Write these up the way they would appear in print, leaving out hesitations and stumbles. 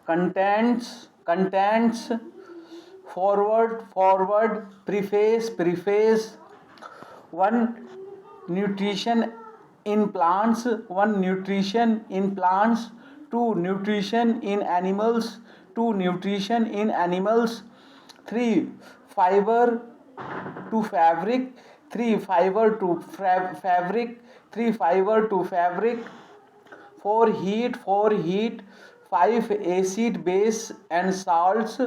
contents, forward, preface. 1 nutrition in plants, 1 nutrition in plants, 2 nutrition in animals, 2 nutrition in animals, 3 fiber to fabric, 3 fiber to fabric, 3 fiber to fabric, 4 heat, 5 acid base and salts,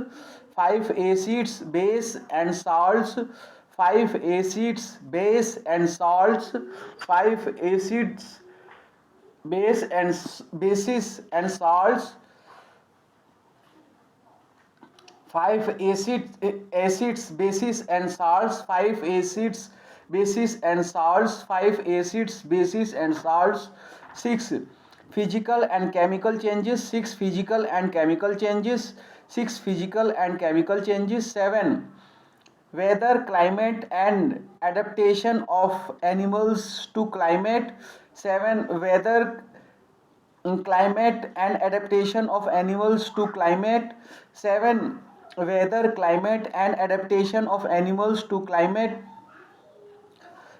5 acids base and salts, 5 acids base and salts, 5 acids base and bases and salts, 5 acids bases and salts, 5 acids bases and salts, 5 acids bases and salts, 6 physical and chemical changes, 6 physical and chemical changes, 6 physical and chemical changes, 7 weather, climate and adaptation of animals to climate, 7 weather, climate and adaptation of animals to climate, 7 weather, climate and adaptation of animals to climate,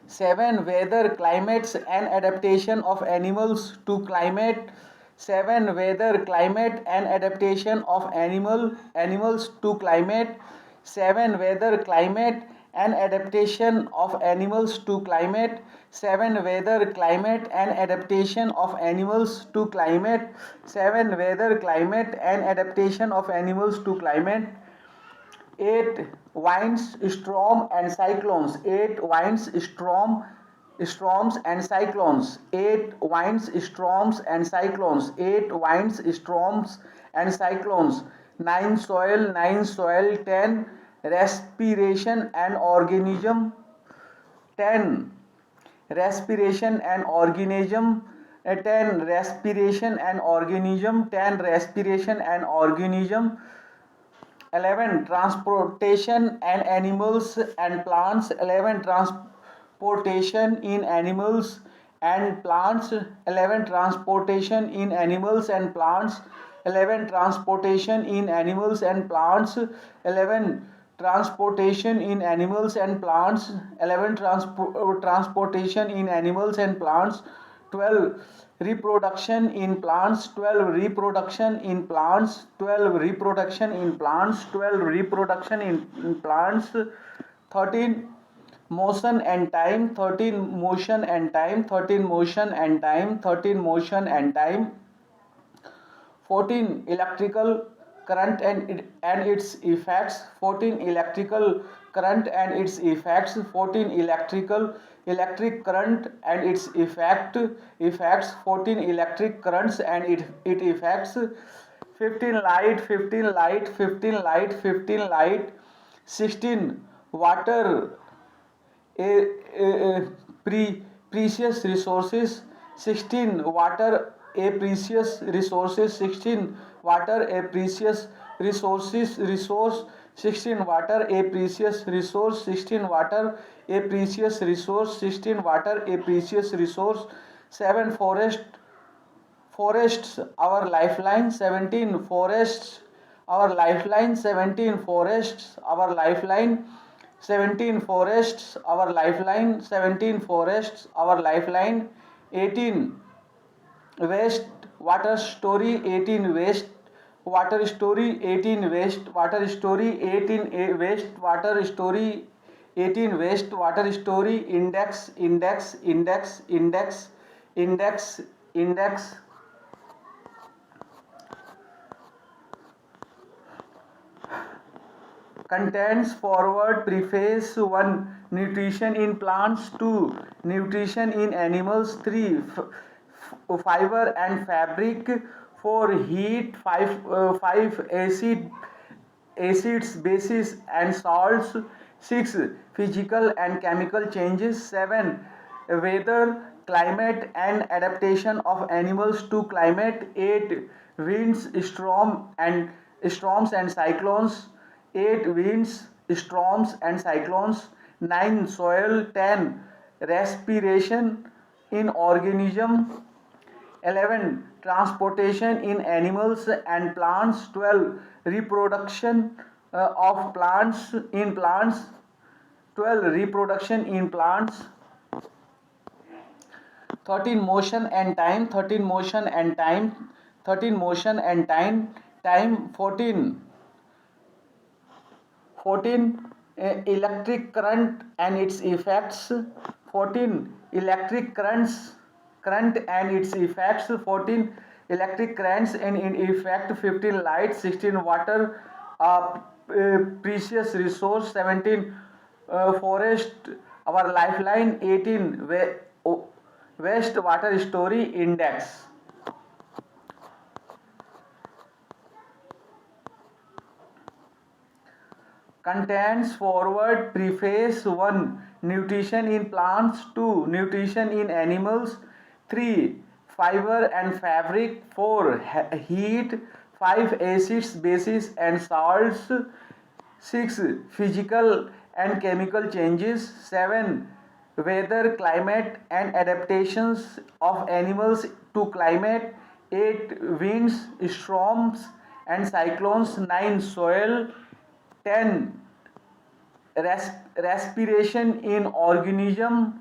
7 weather, climates and adaptation of animals to climate, 7 weather, climate and adaptation of animals to climate, 7 weather, climate and adaptation of animals to climate, 7 weather, climate and adaptation of animals to climate, 7 weather, climate and adaptation of animals to climate, 8 winds, storm and cyclones, 8 winds, storms and cyclones, 8 winds, storms and cyclones, 8 winds, storms and cyclones, 9 soil, 10 respiration and organism, 10 respiration and organism, 10 respiration and organism, 10 respiration and organism, 11 transportation and animals and plants, 11 transportation in animals and plants, 11 transportation in animals and plants, 11 transportation in animals and plants, 11 transportation in animals and plants, 11 transportation in animals and plants, 12 reproduction in plants, 12 reproduction in plants, 12 reproduction in plants, 12 reproduction in plants, 13 motion and time, 13 motion and time, 13 motion and time, 13 motion and time, 14 electrical current and its effects, 14 electrical current and its effects, 14 electric current and its effects, 14 electric currents and it effects, 15 light, 15 light, 15 light, 15 light, 16 water, precious resources, 16 water, a precious resources, 16 water, a precious resource, 16 water, a precious resource, 16 water, a precious resource, 16 water, a precious resource, 7 forests our lifeline, 17 forests our lifeline, 17 forests our lifeline, 17 forests our lifeline, 17 forests our lifeline, 18 waste water story, 18 waste water story, 18 waste water story, 18 waste water story, 18 waste water story, index, contents, forward, preface, 1 nutrition in plants, 2 nutrition in animals, 3 fiber and fabric, 4 heat, 5 acids, bases and salts, 6 physical and chemical changes, 7 weather, climate and adaptation of animals to climate, 8 winds, storms and cyclones, 8 winds, storms and cyclones, 9 soil, 10 respiration in organism, 11. Transportation in animals and plants. 12. Reproduction of plants in plants. 12. Reproduction in plants. 13. Motion and time. 13. Motion and time. 13. Motion and time. Time. 14. 14. Electric current and its effects. 14. Electric current and its effects. 14. Electric currents and in effect. 15. Light. 16. Water, precious resource. 17. Forest, our lifeline. 18. Waste water story index. Contents forward preface. 1. Nutrition in plants. 2. Nutrition in animals. 3. Fiber and fabric. 4. Heat. 5. Acids, bases and salts. 6. Physical and chemical changes. 7. Weather, climate and adaptations of animals to climate. 8. Winds, storms and cyclones. 9. Soil. 10. Respiration in organisms.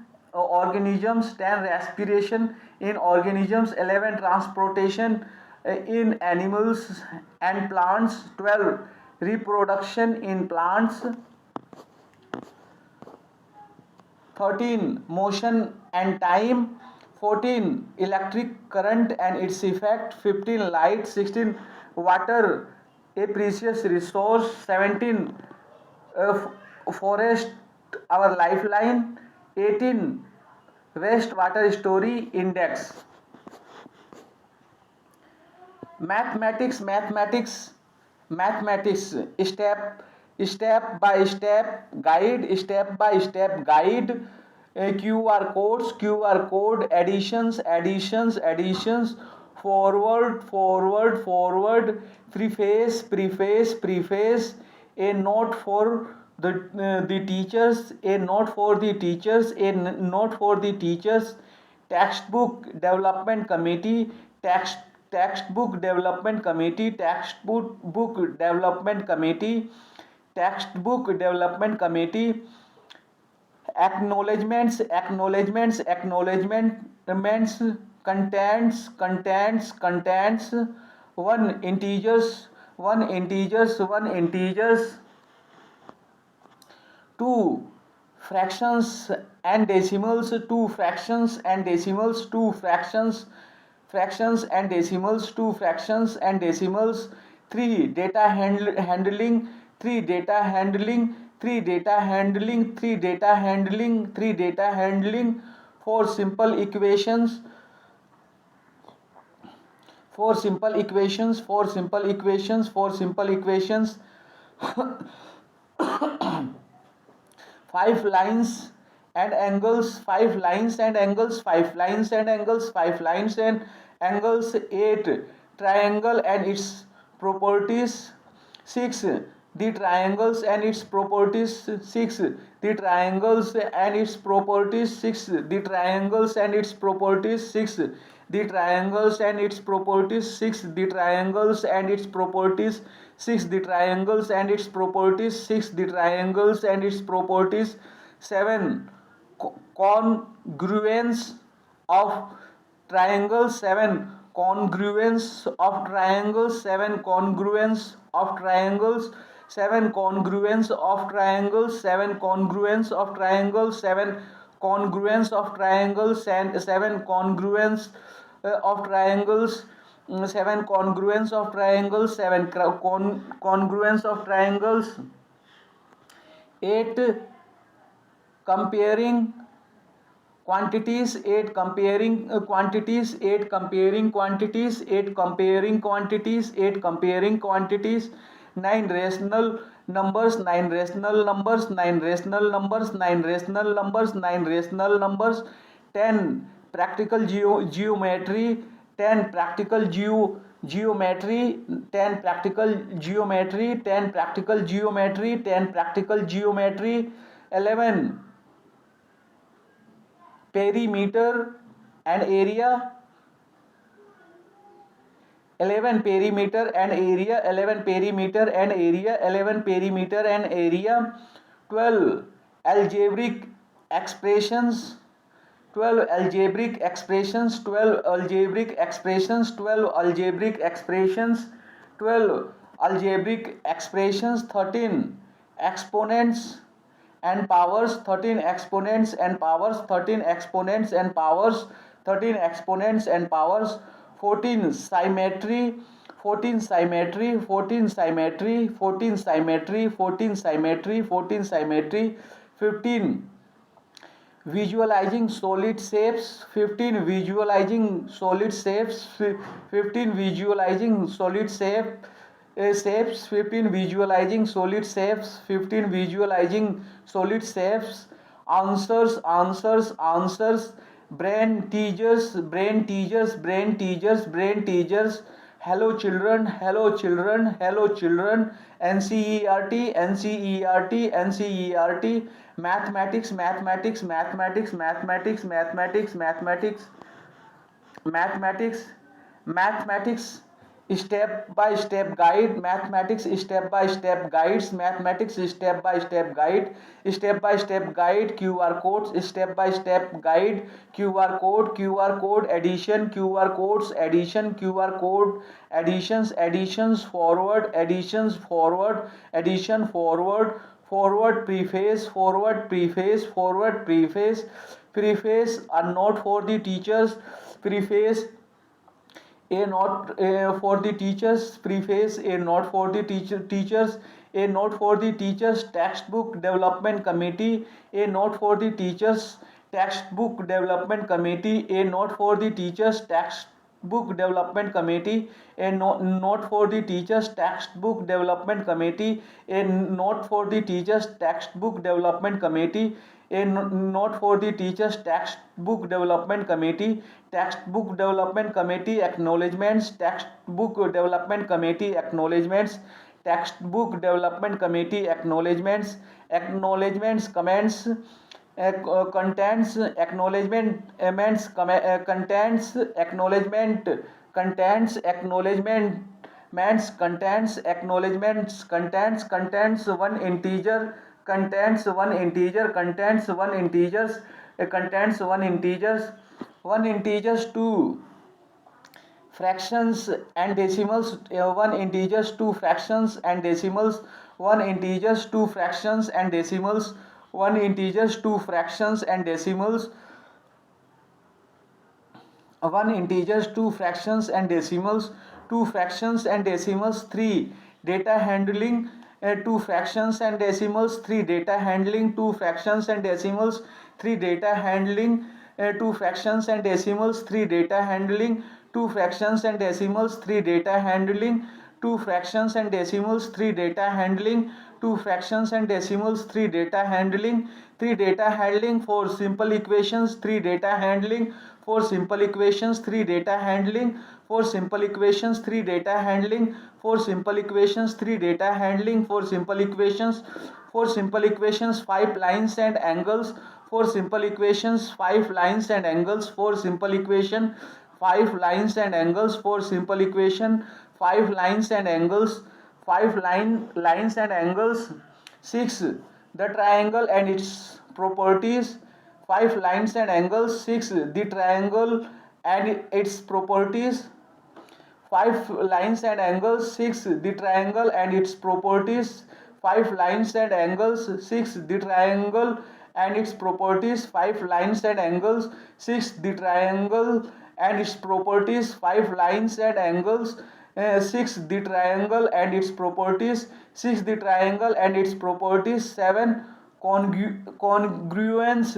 10. Respiration in organisms. 11. Transportation in animals and plants. 12. Reproduction in plants. 13. Motion and time. 14. Electric current and its effect. 15. Light. 16. Water, a precious resource. 17. Forest, our lifeline. 18. Waste water story index. Mathematics. Step by step guide. QR code. Additions. Forward. Preface. A note for the teachers. Textbook development committee. Textbook development committee. Acknowledgements. Contents. 1. Integers. 2. Fractions and decimals. 2. Fractions and decimals. 2. Fractions and decimals. 2. Fractions and decimals. 3. Data handling. 3. Data handling. 4. Simple equations. 5 lines and angles. 8. Triangle and its properties. 6. The triangles and its properties. 6. The triangles and its properties. 6. The triangles and its properties. 6. The triangles and its properties. 6. The triangles and its properties. 6. The triangles and its properties. 6. The triangles and its properties. 7. Congruence of triangles. 7. Congruence of triangles. 7. Congruence of triangles. 7. Congruence of triangles. 7. Congruence of triangles. 7. Congruence of triangles. And 7. Congruence of triangles. 7. Congruence of triangles. 7. Congruence of triangles. 8. Comparing quantities. 8. Comparing quantities. 8. Comparing quantities. 8. Comparing quantities. 8. Comparing quantities. 9. Rational numbers. 9. Rational numbers. 9. Rational numbers. 9. Rational numbers. 9. Rational numbers. 10. Practical geometry. 10. Practical geometry. 10. Practical geometry. 10. Practical geometry. 10. Practical geometry. 11. Perimeter and area. 11 perimeter and area, 11 perimeter and area, 11 perimeter and area. 12 algebraic expressions, 12 algebraic expressions, 12 algebraic expressions, 12 algebraic expressions, 12 algebraic expressions. 13 exponents and powers, 13 exponents and powers, 13 exponents and powers, 13 exponents and powers. 14 symmetry, 14 symmetry, 14 symmetry, 14 symmetry, 14 symmetry, 14 symmetry. 15 visualizing solid shapes, 15 visualizing solid shapes, 15 visualizing solid shapes, 15 visualizing solid shapes, 15 visualizing solid shapes. Answers, answers, answers. Brain teasers, brain teasers, brain teasers, brain teasers. Hello children, hello children, hello children. NCERT, NCERT, NCERT. Mathematics, mathematics, mathematics, mathematics, mathematics, mathematics, mathematics, mathematics. Step by step guide, mathematics step by step guides, mathematics step by step guide, step by step guide. QR codes, step by step guide. QR code, QR code addition, QR codes addition, QR code additions, additions forward, additions forward, addition forward, forward preface, forward preface, forward preface. Preface, a note for the teachers. Preface, a note for the teachers. Preface, a note for the teachers. A note for the teachers textbook development committee. A note for the teachers textbook development committee. A note for the teachers textbook development committee. A note for the teachers textbook development committee. A note for the teachers textbook development committee. A note for the teachers textbook development committee. Textbook development committee acknowledgements, textbook development committee acknowledgements, textbook development committee acknowledgements, acknowledgements, comments, contents, acknowledgement, amends, contents, acknowledgement, contents, acknowledgement, contents, acknowledgements, contents, contents, one integer, contents, one integer, contents, one integers, contents, one integers, one integers, two fractions and decimals, one integers, two fractions and decimals, one integers, two fractions and decimals, one integers, two fractions and decimals, one integers, two fractions and decimals, two fractions and decimals. Three data handling, two fractions and decimals, three data handling, two fractions and decimals, three data handling, two fractions and decimals, three data handling, two fractions and decimals, three data handling, two fractions and decimals, three data handling, two fractions and decimals, three data handling, three data handling for simple equations, three data handling for simple equations, three data handling for simple equations, three data handling for simple equations, three data handling for simple equations, for simple equations, five lines and angles for simple equations, five lines and angles for simple equation, five lines and angles for simple equation, five lines and angles, five lines and angles. 6 the triangle and its properties, five lines and angles. 6 the triangle and its properties, five lines and angles. 6 the triangle and its properties, five lines and angles. 6 the triangle and its properties, five lines and angles. 6 the triangle and its properties, five lines and angles. 6 the triangle and its properties, 6 the triangle and its properties. 7 congruence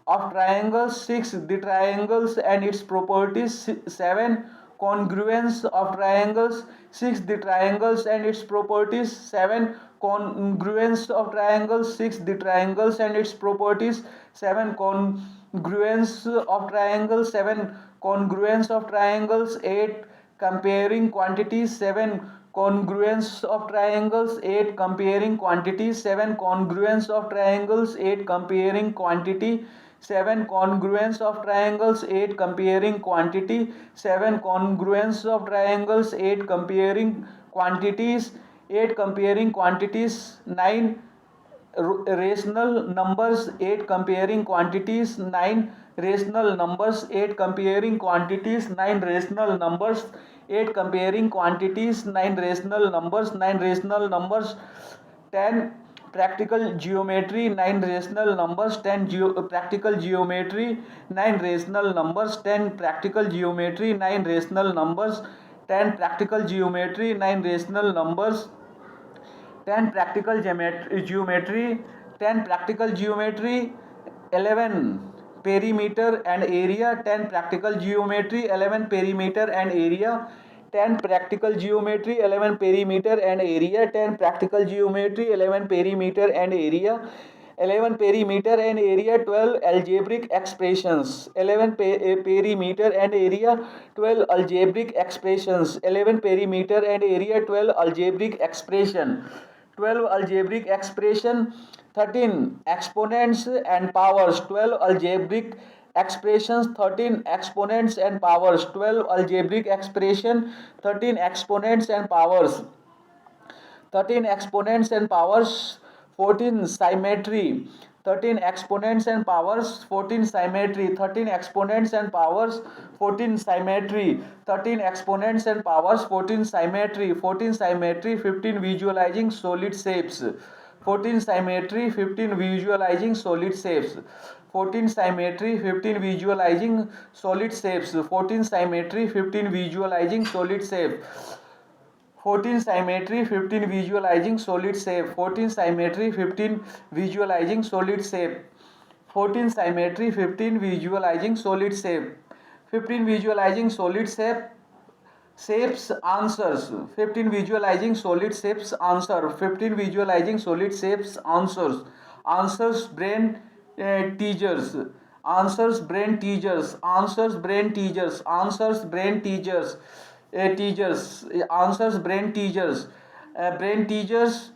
of triangles. 6 the triangles and its properties. 7 congruence of triangles. 6 the triangles and its properties. 7 congruence of triangles. 6 the triangles and its properties. 7 congruence of triangles. 7 congruence of triangles. 8 comparing quantities. 7 congruence of triangles. 8 comparing quantities. 7 congruence of triangles. 8 comparing quantity. 7 congruence of triangles, 8 comparing quantity, 7 congruence of triangles, 8 comparing quantities, 8 comparing quantities, 9 rational numbers, 8 comparing quantities, 9 rational numbers, 8 comparing quantities, 9 rational numbers, 8 comparing quantities, 9 rational numbers, 9 rational numbers, 10 practical geometry, 9 rational numbers, 10 practical geometry, 9 rational numbers, 10 practical geometry, 9 rational numbers, 10 practical geometry, 9 rational numbers, 10 practical geometry, 10 practical geometry, 11 perimeter and area, 10 practical geometry, 11 perimeter and area, 10 practical geometry, 11 perimeter and area, 10 practical geometry, 11 perimeter and area, 11 perimeter and area, 12 algebraic expressions, 11 perimeter and area, 12 algebraic expressions, 11 perimeter and area, 12 algebraic expression, 12 algebraic expression, 13 exponents and powers, 12 algebraic expressions, 13 exponents and powers, 12 algebraic expression, 13 exponents and powers, 13 exponents and powers, 14 symmetry, 13 exponents and powers, 14 symmetry, 13 exponents and powers, 14 symmetry, 13 exponents and powers, 14 symmetry, 14 symmetry, 15 visualizing solid shapes, 14 symmetry, 15 visualizing solid shapes, 14 symmetry, 15 visualizing solid shapes, 14 symmetry, 15 visualizing solid shapes, 14 symmetry, 15 visualizing solid shape, 14 symmetry, 15 visualizing solid shape, 14 symmetry, 15 visualizing solid shape, 15 visualizing solid shape, shapes answers, 15 visualizing solid shapes answer, 15 visualizing solid shapes answers, answers brain teachers, answers brain teachers, answers brain teachers, answers brain teachers, teachers, answers brain teachers, brain teachers,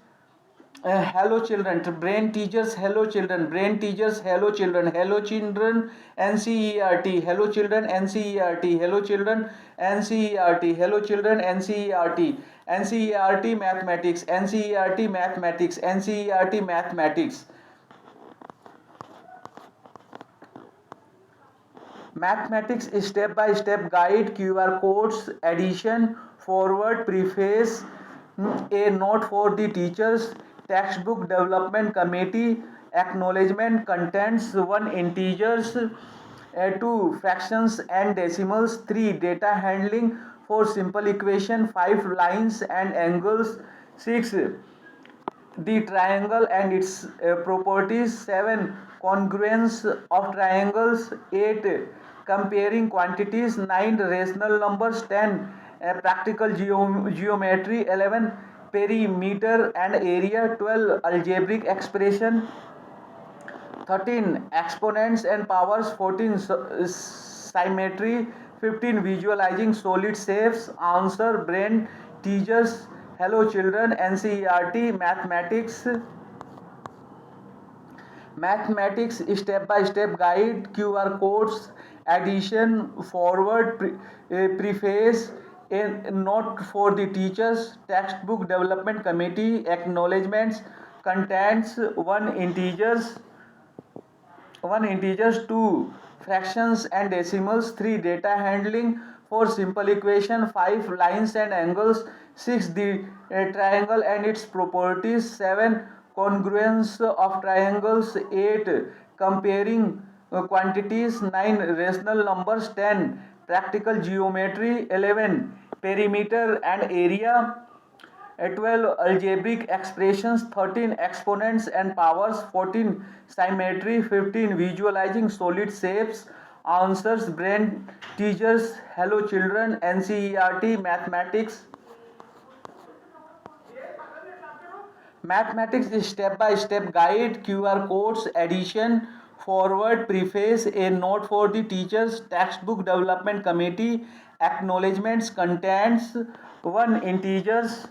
hello children, brain teachers, hello children, brain teachers, hello children, hello children, NCERT, hello children, NCERT, hello children, NCERT, hello children, NCERT, NCERT mathematics, NCERT mathematics, NCERT mathematics. Mathematics step by step guide, QR codes, addition, forward, preface, a note for the teachers, textbook development committee, acknowledgement, contents, 1 integers, 2 fractions and decimals, 3 data handling, 4 simple equation, 5 lines and angles, 6 the triangle and its properties, 7 congruence of triangles, 8 comparing quantities, 9 rational numbers, 10 practical geometry, 11 perimeter and area, 12 algebraic expression, 13 exponents and powers, 14 symmetry, 15 visualizing solid shapes, answer brain teachers, hello children, NCERT mathematics. Mathematics step by step guide, QR codes, addition, forward, preface, a note for the teachers, textbook development committee, acknowledgements, contents, 1 integers, 2 fractions and decimals, 3 data handling, 4 simple equation, 5 lines and angles, 6 the triangle and its properties, 7 congruence of triangles, 8 comparing quantities, 9 rational numbers, 10 practical geometry, 11 perimeter and area, 12 algebraic expressions, 13 exponents and powers, 14 symmetry, 15 visualizing solid shapes, answers brain teachers, hello children, NCERT mathematics. Mathematics step by step guide, QR codes, addition, forward, preface, a note for the teachers, textbook development committee, acknowledgements, contents, 1 integers,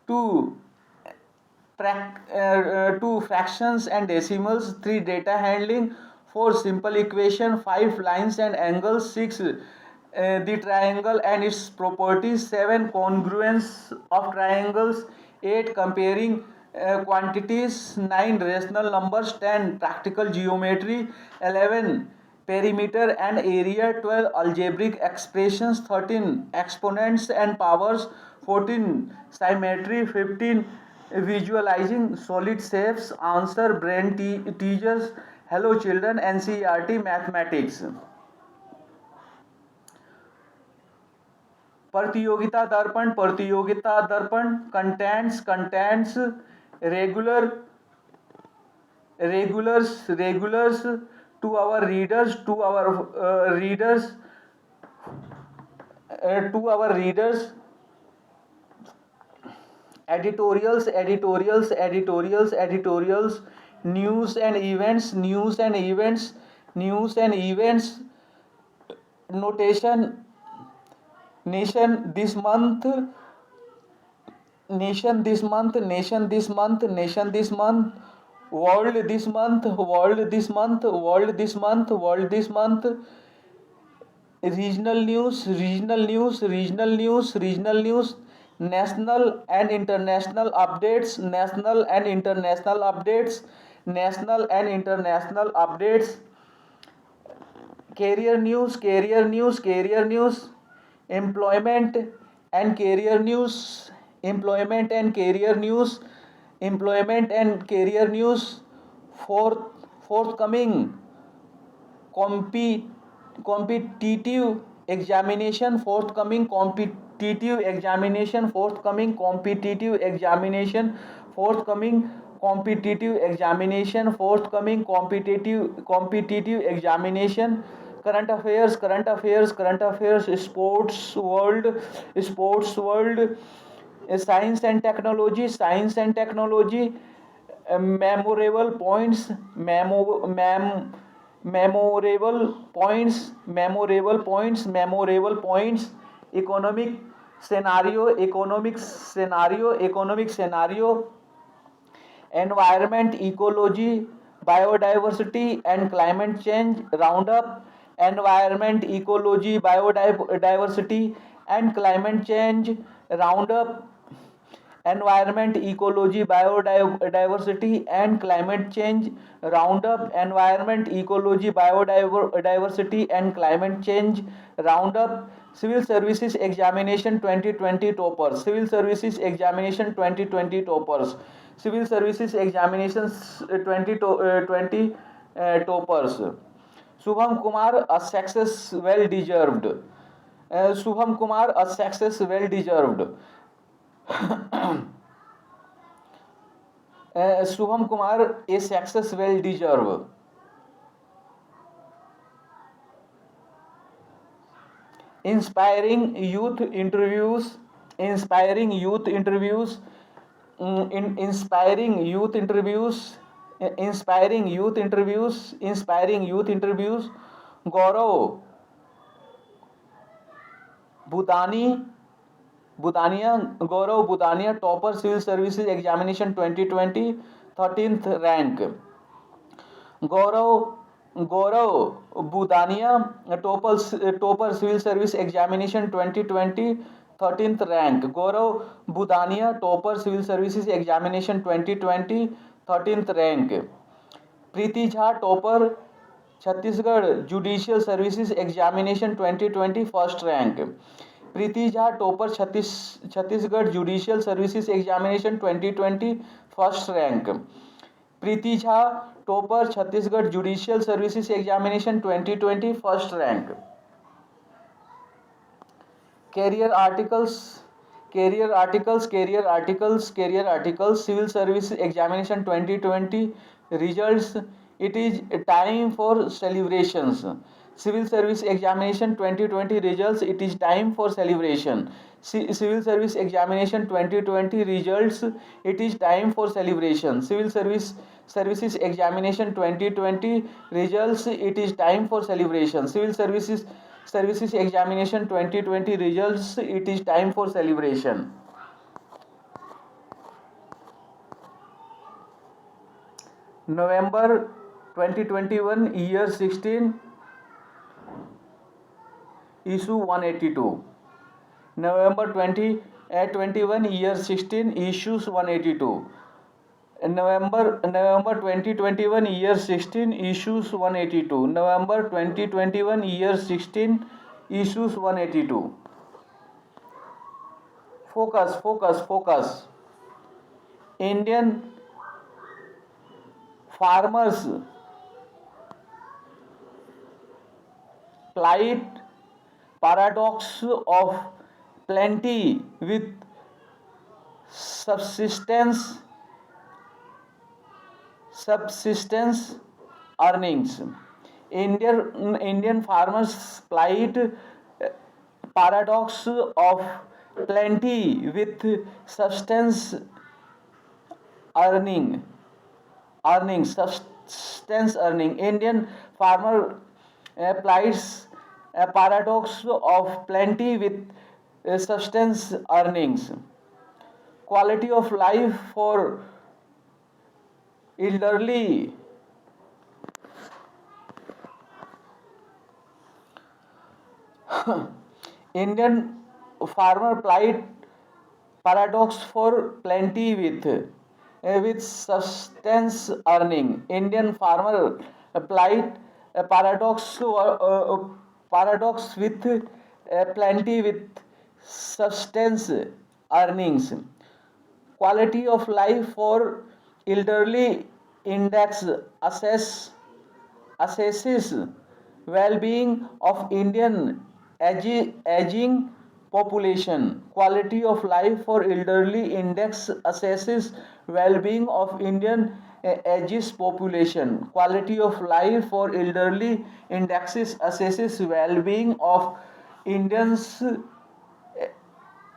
2 2 fractions and decimals, 3 data handling, 4 simple equation, 5 lines and angles, 6 the triangle and its properties, 7 congruence of triangles, 8 comparing quantities, 9 rational numbers, 10 practical geometry, 11 perimeter and area, 12 algebraic expressions, 13 exponents and powers, 14 symmetry, 15 visualizing solid shapes. Answer brain teachers. Hello children, NCERT mathematics. प्रतियोगिता दर्पण contents regulars to our readers editorials, news and events, notation, nation this month, world this month, regional news, national and international updates, career news, employment and career news, forthcoming competitive examination, forthcoming competitive examination, forthcoming competitive examination, forthcoming competitive examination, forthcoming competitive examination, current affairs, sports world, science and technology, memorable points, economic scenario, environment, ecology, biodiversity and climate change roundup, environment, ecology, biodiversity and climate change roundup, environment, ecology, biodiversity and climate change roundup, environment, ecology, biodiversity and climate change roundup, civil services examination 2020 toppers, civil services examination 2020 toppers, civil services examinations 2020 toppers. Shubham Kumar, a success well deserved. Shubham Kumar, a success well deserved. Shubham Kumar, a success well deserved. Inspiring youth interviews, inspiring youth interviews, inspiring youth interviews, Gaurav Gaurav Budania, topper civil services examination 2020, 13th rank. Gaurav Budania, topper civil service examination 2020, 13th rank. Gaurav Budania, topper civil services examination 2020, 13th rank. Preeti Jha, topper Chhattisgarh Judicial Services Examination 2020, first rank. Preeti Jha, topper Chhattisgarh Judicial Services Examination 2020, first rank. Preeti Jha, topper Chhattisgarh Judicial Services Examination 2020, first rank. Career articles, civil service examination 2020 results. It is time for celebrations. Civil service examination 2020 results. It is time for celebration. Civil service examination 2020 results. It is time for celebration. Civil services examination 2020 results. It is time for celebration. Civil services examination 2020 results. It is time for celebration. November 2021 year 16 issue 182. November 2021 year 16 issues 182. November 2021 year 16 issues 182. November 2021 year 16 issues 182. Focus. Indian farmers plight paradox of plenty with subsistence earnings. Indian farmers plight paradox of plenty with substance earning substance earning. Indian farmer plies a paradox of plenty with substance earnings. Quality of life for elderly Indian farmer plight paradox for plenty with substance earning. Indian farmer plight paradox with plenty with substance earnings. Quality of life for elderly index assesses well-being of Indian aging population. Quality of life for elderly index assesses well-being of Indian ages population. Quality of life for elderly indexes assesses well-being of Indians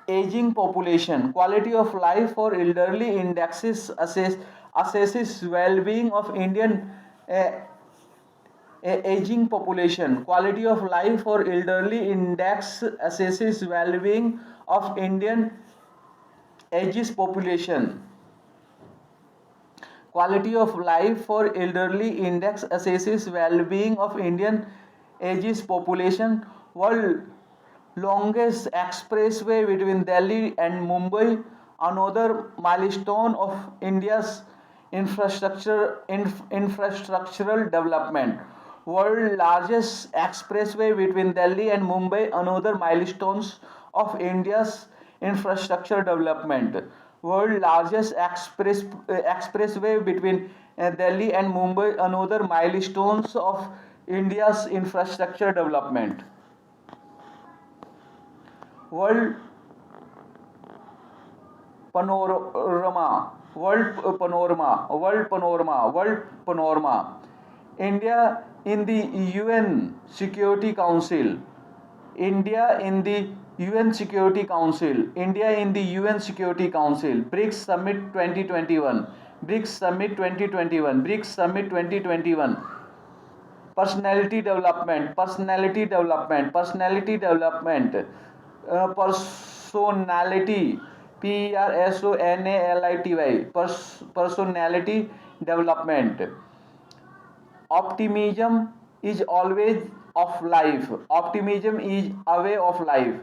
aging population. Quality of life for elderly indexes assesses well-being of Indian aging population. Quality of life for elderly index assesses well-being of Indian ages population. Quality of life for elderly index assesses well-being of Indian ages population. World longest expressway between Delhi and Mumbai, another milestone of India's infrastructural development. World largest expressway between Delhi and Mumbai, another milestones of India's infrastructure development. World largest expressway between Delhi and Mumbai, another milestones of India's infrastructure development. World panorama. India in the UN Security Council. India in the UN Security Council. India in the UN Security Council. BRICS Summit 2021. BRICS Summit 2021. BRICS Summit 2021. Personality development. Personality. Personality. Personality development. Optimism is always of life. Optimism is a way of life.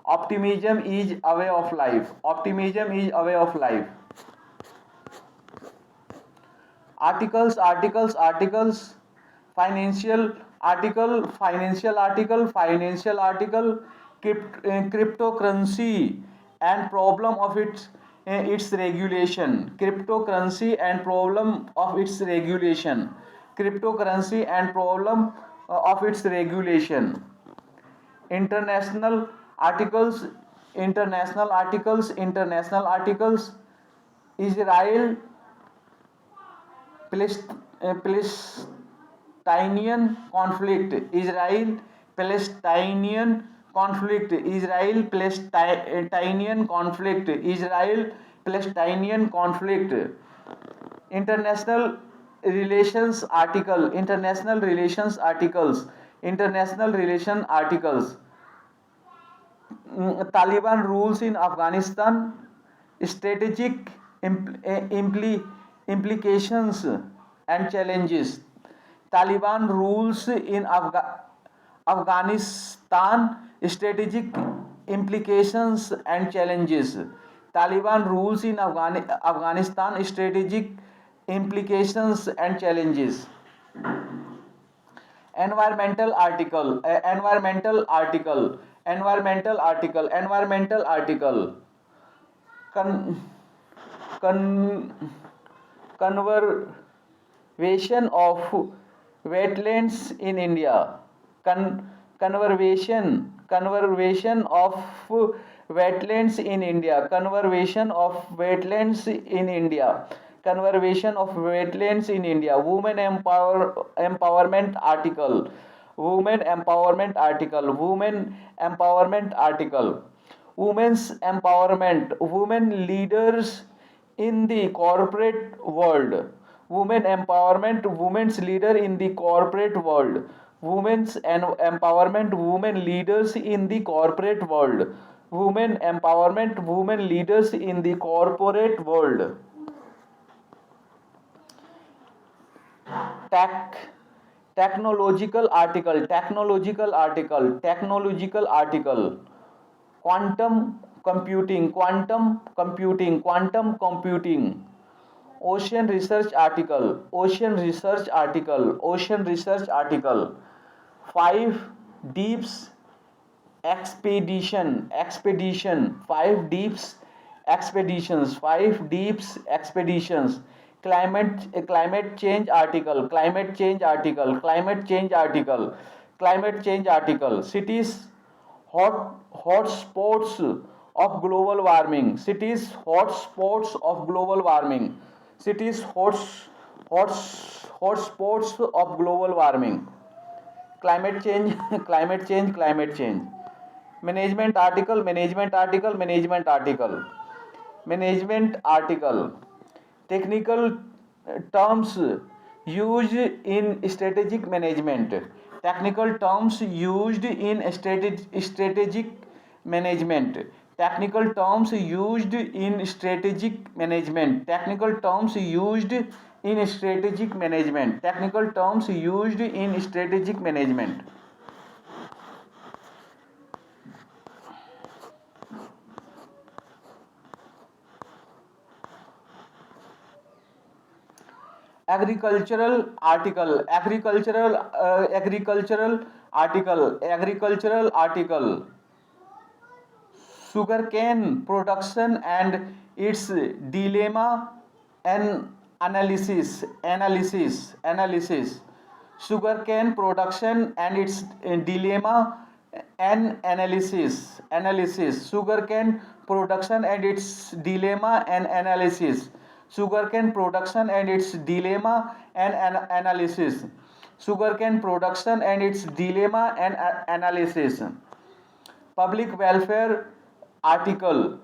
Optimism is a way of life. Optimism is a way of life. Articles. Financial article. Cryptocurrency and problem of its regulation. Cryptocurrency and problem of its regulation. Cryptocurrency and problem of its regulation. International articles. Israel Palestinian conflict. Israel Palestinian conflict. International relations article. Taliban rules in Afghanistan. Strategic implications and challenges. Taliban rules in Afghanistan, strategic implications and challenges. Taliban rules in Afghanistan, strategic implications and challenges. Environmental article. Con, con, conservation of wetlands in India. Conservation of wetlands in India. Conservation of wetlands in India. Conservation of wetlands in India. Empowerment article. Women empowerment article. Women's empowerment. Women leaders in the corporate world. Women empowerment. Women's leader in the corporate world. Women's empowerment. Women leaders in the corporate world. Women empowerment. Women leaders in the corporate world. Tech technological article. Quantum computing. Ocean research article. 5 deeps expedition. 5 deeps expeditions. Climate change article. Cities hotspots of global warming. Cities hotspots of global warming. Climate change. Climate change. Management article. Technical terms used in strategic management. Technical terms used in strategic management. Technical terms used in strategic management. Technical terms used in strategic management. Technical terms used in strategic management. Agricultural article. Sugarcane production and its dilemma and analysis. Sugarcane production and its dilemma and analysis. Sugarcane production and its dilemma and analysis. Sugarcane production and its dilemma and analysis. Sugarcane production and its dilemma and analysis. Public welfare article.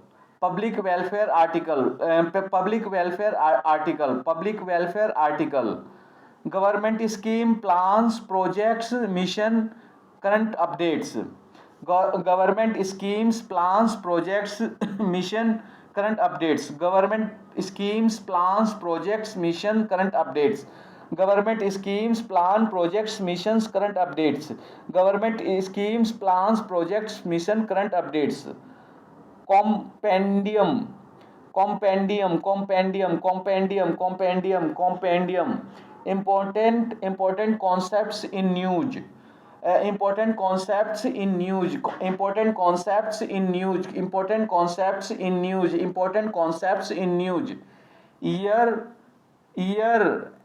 Government scheme, plans, projects, mission, current updates. Government schemes, plans, projects, mission, current updates. Government schemes, plans, projects, mission, current updates. Government schemes, plan, projects, missions, current updates. Government schemes, plans, projects, mission, current updates. Compendium. Important concepts in news. Important concepts in news. Year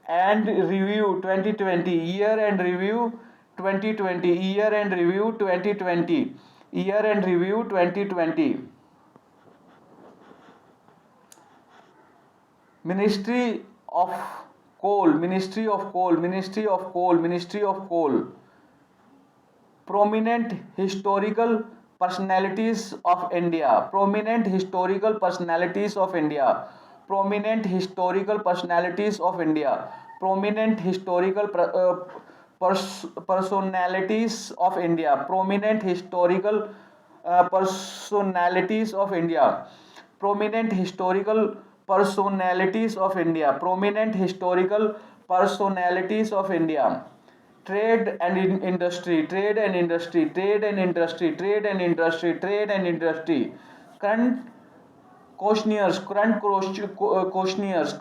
and review 2020. Year and review 2020. Ministry of Coal. Prominent historical personalities of India. Prominent historical personalities of India. Prominent historical personalities of India. Prominent historical personalities of India. Prominent historical personalities of India. Prominent historical personalities of India. Prominent historical personalities of India. Trade and industry, trade and industry, trade and industry, trade and industry, trade and industry. Current questionnaires, questionnaires,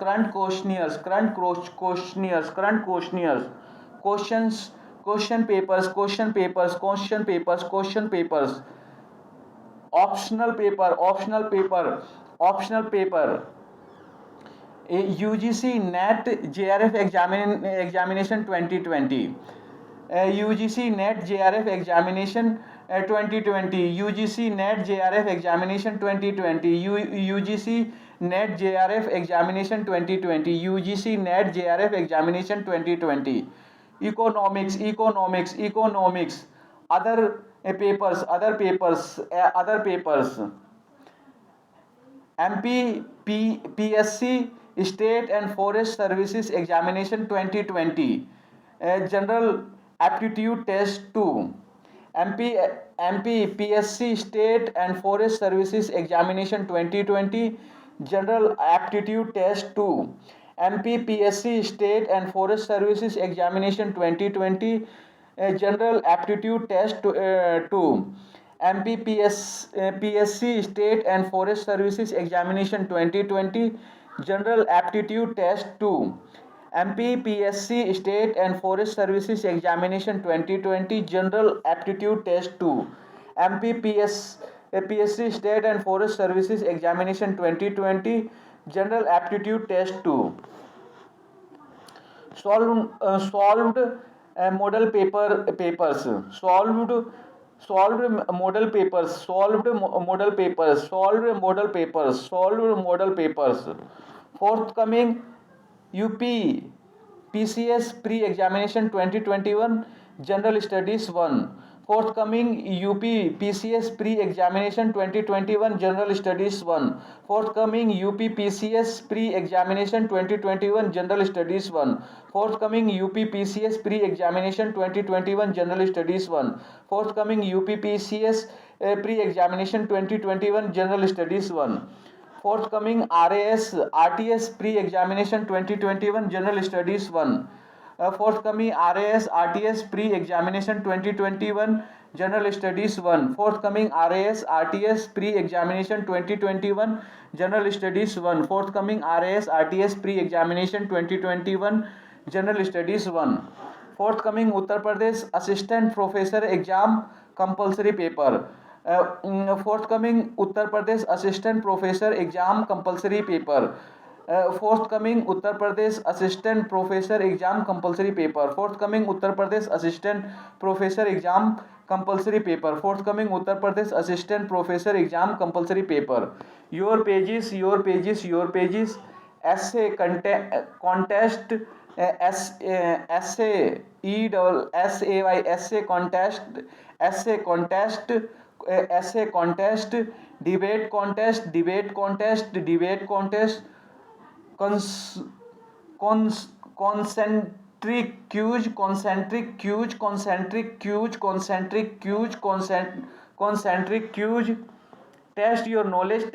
questions, question papers, optional paper. UGC NET JRF examination 2020. UGC NET JRF examination 2020. UGC NET JRF examination 2020. UGC NET JRF examination 2020. UGC NET JRF examination 2020. Economics. Other papers. MP PSC State and Forest Services Examination 2020. General Aptitude Test 2. MP PSC State and Forest Services Examination 2020. General Aptitude Test 2. MP PSC State and Forest Services Examination 2020. General Aptitude Test 2. PSC State and Forest Services Examination 2020. General Aptitude Test 2. PSC State and Forest Services Examination 2020. General Aptitude Test 2. PSC State and Forest Services Examination 2020. General Aptitude Test 2. Solved model papers. Solved model papers. Forthcoming UP PCS pre-examination 2021 General Studies 1. Forthcoming UP PCS pre-examination 2021 General Studies 1. Forthcoming UP PCS pre-examination 2021 General Studies 1. Forthcoming UP PCS pre-examination 2021 General Studies 1. Forthcoming UP PCS pre-examination 2021 General Studies 1. Forthcoming RAS RTS pre-examination 2021 General Studies 1. Forthcoming RAS RTS pre-examination 2021 General Studies 1. Forthcoming RAS RTS pre-examination 2021 General Studies 1. Forthcoming RAS RTS pre-examination 2021 General Studies 1. Forthcoming Uttar Pradesh Assistant Professor Exam Compulsory Paper. Forthcoming Uttar Pradesh Assistant Professor Exam Compulsory Paper. Forthcoming Uttar Pradesh Assistant Professor Exam Compulsory Paper. Forthcoming Uttar Pradesh Assistant Professor Exam Compulsory Paper. Forthcoming Uttar Pradesh Assistant Professor Exam Compulsory Paper. Your pages. Essay contest. Essay contest, debate contest, concentric cues, test your knowledge,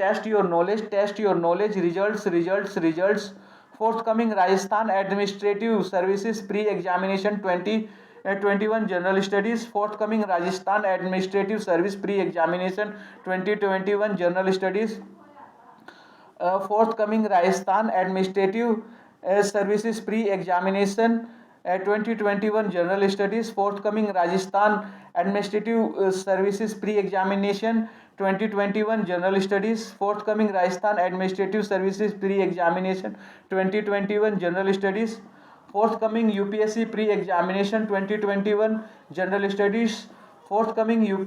results. Forthcoming Rajasthan Administrative Services pre-examination 2021 General Studies. Forthcoming Rajasthan Administrative Service pre-examination 2021 General Studies. Forthcoming Rajasthan Administrative Services pre-examination 2021 General Studies. Forthcoming Rajasthan Administrative Services pre-examination 2021 General Studies. Forthcoming Rajasthan Administrative Services pre-examination 2021 General Studies. Forthcoming UPSC pre-examination 2021 General Studies. Forthcoming UP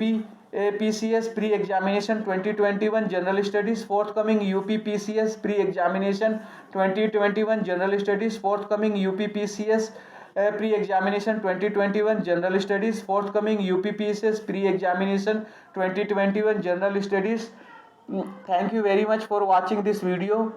PCS pre-examination 2021 General Studies. Forthcoming UP PCS pre-examination 2021 General Studies. Forthcoming UP PCS pre-examination 2021 General Studies. Forthcoming UP PCS pre-examination 2021 General Studies. Thank you very much for watching this video.